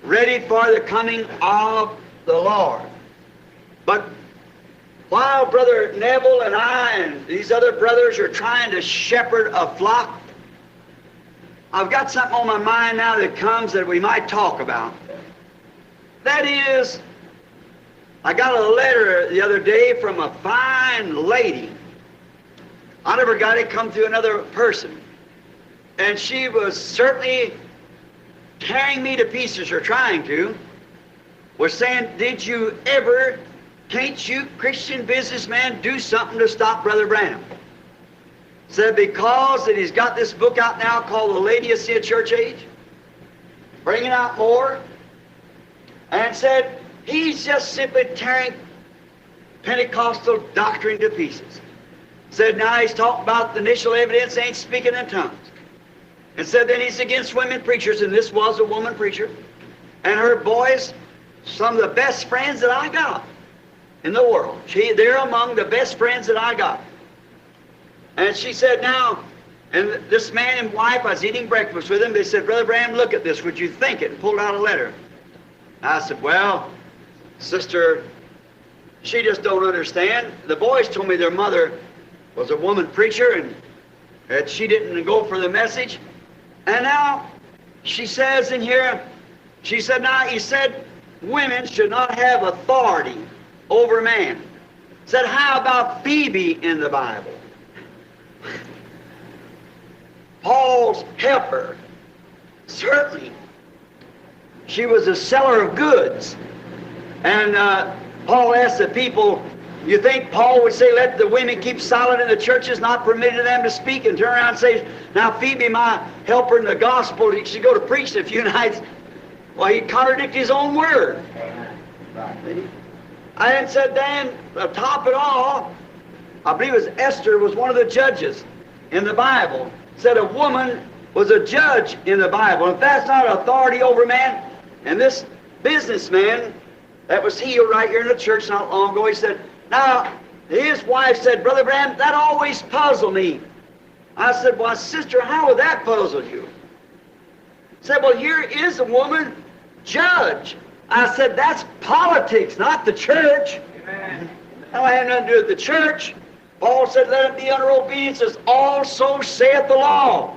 ready for the coming of the Lord. But while Brother Neville and I and these other brothers are trying to shepherd a flock, I've got something on my mind now that comes that we might talk about. That is, I got a letter the other day from a fine lady. I never got it come through another person. And she was certainly tearing me to pieces, or trying to, was saying, did you ever, can't you Christian businessmen do something to stop Brother Branham? Said because that he's got this book out now called The Laodicea Church Age, bringing out more, and said he's just simply tearing Pentecostal doctrine to pieces. Said now he's talking about the initial evidence ain't speaking in tongues. And said then he's against women preachers, and this was a woman preacher. And her boys, some of the best friends that I got in the world. They're among the best friends that I got. And she said now, and this man and wife, I was eating breakfast with them, they said, Brother Branham, look at this, would you think it? And pulled out a letter. I said, well, sister, she just don't understand. The boys told me their mother was a woman preacher and that she didn't go for the message. And now she says in here, she said, now he said women should not have authority over man. Said, how about Phoebe in the Bible? Paul's helper. Certainly. She was a seller of goods. And Paul asked the people, you think Paul would say, let the women keep silent in the churches, not permitting them to speak, and turn around and say, now Phoebe, my helper in the gospel, she should go to preach a few nights. Well, he'd contradict his own word. I then said, then, to top it all, I believe it was Esther was one of the judges in the Bible. Said a woman was a judge in the Bible. If that's not authority over man, and this businessman that was healed right here in the church not long ago, he said, now, his wife said, Brother Branham, that always puzzled me. I said, well, sister, how would that puzzle you? Said, well, here is a woman judge. I said, that's politics, not the church. Amen. Now, I have nothing to do with the church. Paul said, let it be under obedience as also saith the law.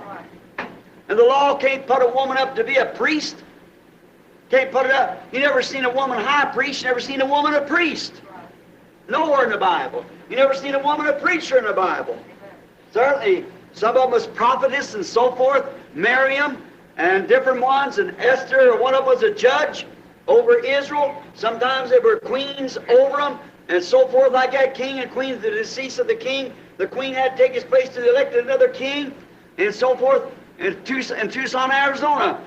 And the law can't put a woman up to be a priest. Can't put it up. You never seen a woman high priest, you never seen a woman a priest. Nowhere in the Bible. You never seen a woman a preacher in the Bible. Certainly, some of them was prophetess and so forth, Miriam and different ones, and Esther, one of them was a judge over Israel. Sometimes they were queens over them, and so forth, like that, king and queen, the decease of the king. The queen had to take his place to elect another king, and so forth. In Tucson, Arizona,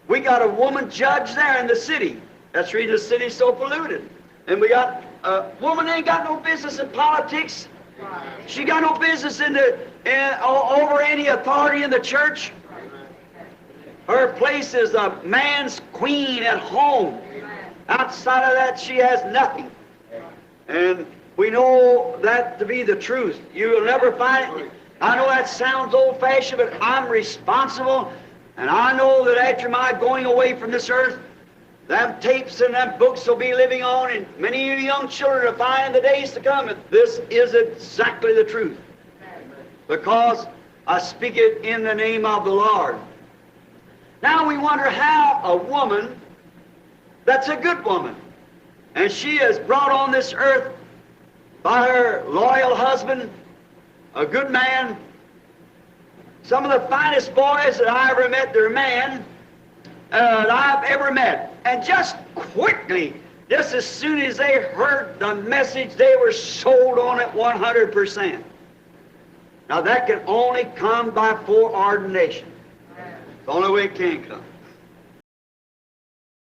we got a woman judge there in the city. That's the reason the city's so polluted. And we got a woman ain't got no business in politics. She got no business over any authority in the church. Her place is a man's queen at home. Outside of that, she has nothing. And we know that to be the truth. You will never find it. I know that sounds old-fashioned, but I'm responsible. And I know that after my going away from this earth, them tapes and them books will be living on, and many of you young children will find in the days to come that this is exactly the truth. Because I speak it in the name of the Lord. Now we wonder how a woman that's a good woman, and she is brought on this earth by her loyal husband, a good man. Some of the finest boys that I ever met, they're men, that I've ever met. And just quickly, just as soon as they heard the message, they were sold on it 100%. Now that can only come by foreordination. It's the only way it can come.